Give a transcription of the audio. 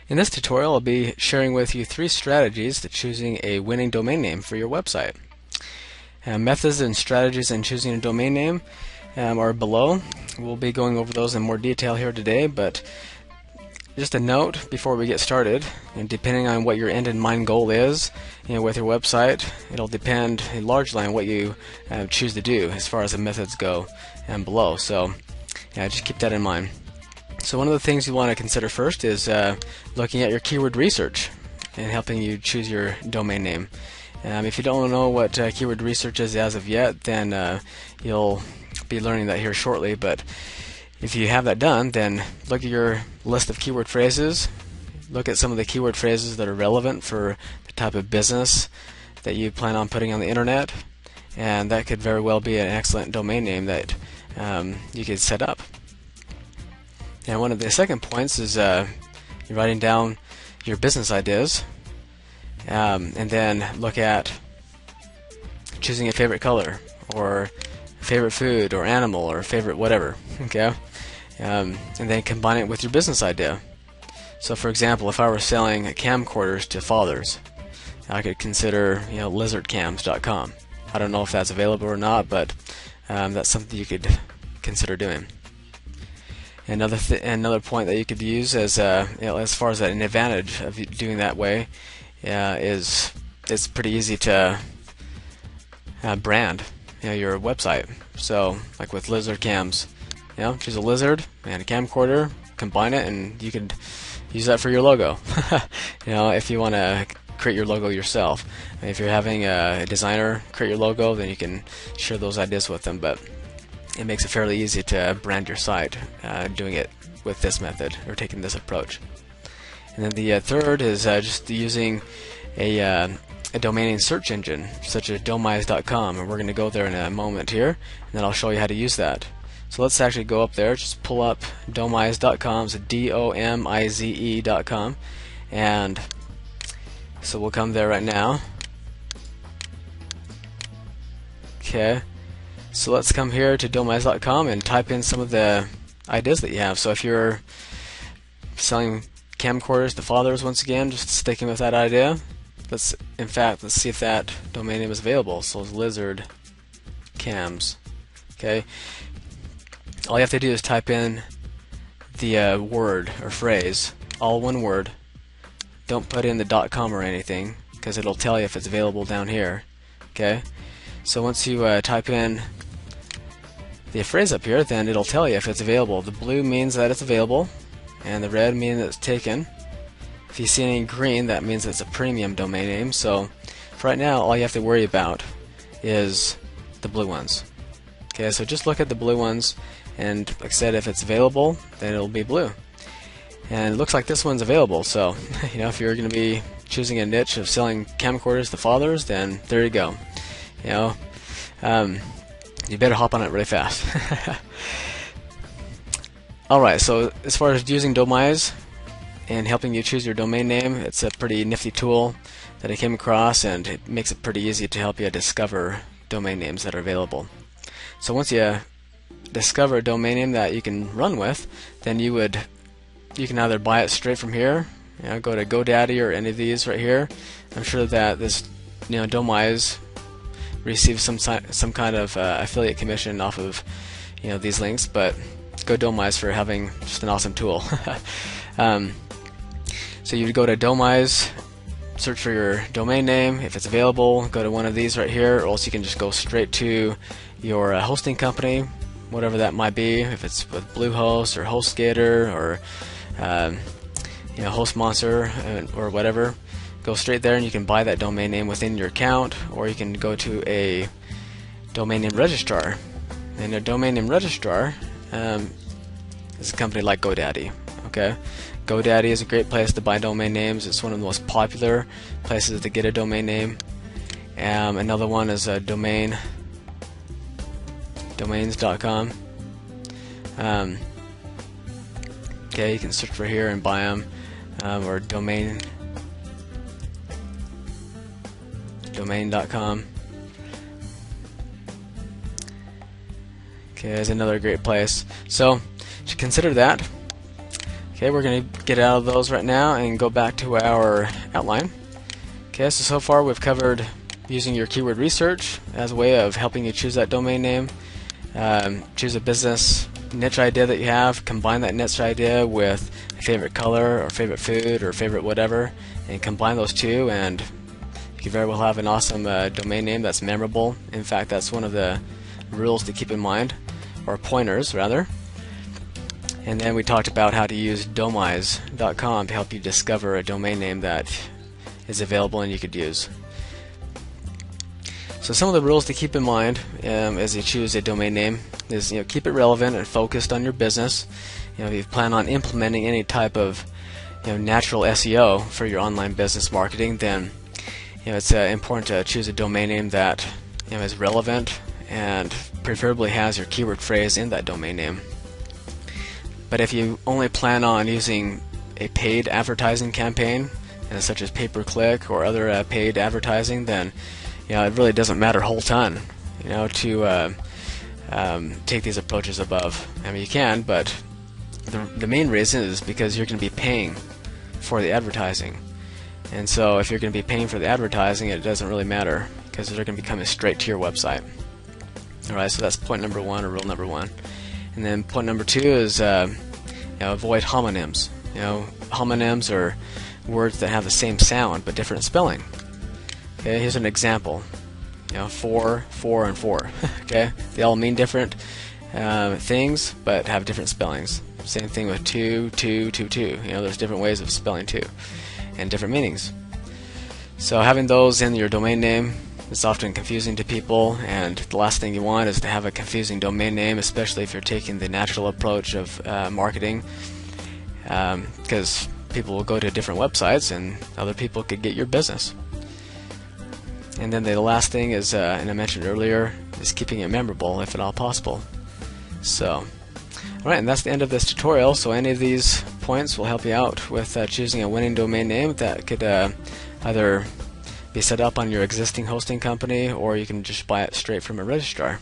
In this tutorial, I'll be sharing with you 3 strategies to choosing a winning domain name for your website. Methods and strategies in choosing a domain name are below. We'll be going over those in more detail here today, but just a note before we get started, depending on what your end in mind goal is with your website, it'll depend largely on what you choose to do as far as the methods go below. So just keep that in mind. So one of the things you want to consider first is looking at your keyword research and helping you choose your domain name. If you don't know what keyword research is as of yet, then you'll be learning that here shortly. But if you have that done, then look at your list of keyword phrases. Look at some of the keyword phrases that are relevant for the type of business that you plan on putting on the internet, and that could very well be an excellent domain name that you could set up. And one of the second points is you're writing down your business ideas, and then look at choosing a favorite color, or favorite food, or animal, or favorite whatever. Okay, and then combine it with your business idea. So, for example, if I were selling camcorders to fathers, I could consider lizardcams.com. I don't know if that's available or not, but that's something you could consider doing. Another point that you could use as as far as an advantage of doing that way is it's pretty easy to brand your website. So, like with lizard cams, choose a lizard and a camcorder, combine it, and you could use that for your logo. If you want to create your logo yourself. If you're having a designer create your logo, then you can share those ideas with them. But it makes it fairly easy to brand your site doing it with this method, or taking this approach. And then the third is just using a domain name search engine such as domize.com, and we're going to go there in a moment here, and then I'll show you how to use that. So let's actually go up there, just pull up domize.com, so domize.com, and so we'll come there right now. Okay, so let's come here to domize.com and type in some of the ideas that you have. So if you're selling camcorders to fathers, once again, just sticking with that idea. Let's see if that domain name is available. So it's lizard cams. Okay, all you have to do is type in the word or phrase, all one word. Don't put in the .com or anything, because it'll tell you if it's available down here. Okay, so once you type in the phrase up here, then it'll tell you if it's available. The blue means that it's available, and the red means that it's taken. If you see any green, that means it's a premium domain name. So for right now, all you have to worry about is the blue ones. Okay, so just look at the blue ones, and like I said, if it's available, then it'll be blue. And it looks like this one's available. So if you're going to be choosing a niche of selling camcorders to fathers, then there you go. You better hop on it really fast. Alright, so as far as using Domize and helping you choose your domain name, it's a pretty nifty tool that I came across, and it makes it pretty easy to help you discover domain names that are available. So once you discover a domain name that you can run with, then you can either buy it straight from here, go to GoDaddy or any of these right here. I'm sure that this Domize receives some kind of affiliate commission off of these links, but go Domize for having just an awesome tool. So you would go to Domize, search for your domain name. If it's available, go to one of these right here, or else you can just go straight to your hosting company, whatever that might be. If it's with Bluehost or HostGator or HostMonster or whatever, go straight there and you can buy that domain name within your account, or you can go to a domain name registrar. And a domain name registrar is a company like GoDaddy. Okay, GoDaddy is a great place to buy domain names. It's one of the most popular places to get a domain name. Another one is domains.com. Okay, you can search for here and buy them, or domain.com. Okay, is another great place. So, consider that. Okay, we're going to get out of those right now and go back to our outline. Okay, so far we've covered using your keyword research as a way of helping you choose that domain name, choose a business niche idea that you have, combine that niche idea with a favorite color or favorite food or favorite whatever, and combine those two, and you can very well have an awesome domain name that's memorable. In fact, that's one of the rules to keep in mind, or pointers rather. And then we talked about how to use Domize.com to help you discover a domain name that is available and you could use. So some of the rules to keep in mind as you choose a domain name is, keep it relevant and focused on your business. If you plan on implementing any type of natural SEO for your online business marketing, then it's important to choose a domain name that is relevant and preferably has your keyword phrase in that domain name. But if you only plan on using a paid advertising campaign, such as pay-per-click or other paid advertising, then it really doesn't matter a whole ton to take these approaches above. I mean, you can, but the main reason is because you're going to be paying for the advertising. And so if you're going to be paying for the advertising, it doesn't really matter because they're going to be coming straight to your website. Alright, so that's point number one, or rule number one. And then point number two is avoid homonyms. Homonyms are words that have the same sound but different spelling. Okay, here's an example. For, and for. Okay, they all mean different things but have different spellings. Same thing with two. There's different ways of spelling two and different meanings. So having those in your domain name is often confusing to people, and the last thing you want is to have a confusing domain name, especially if you're taking the natural approach of marketing, because people will go to different websites and other people could get your business. And then the last thing is, and I mentioned earlier, is keeping it memorable if at all possible. So, alright, and that's the end of this tutorial. So any of these points will help you out with choosing a winning domain name that could either be set up on your existing hosting company, or you can just buy it straight from a registrar.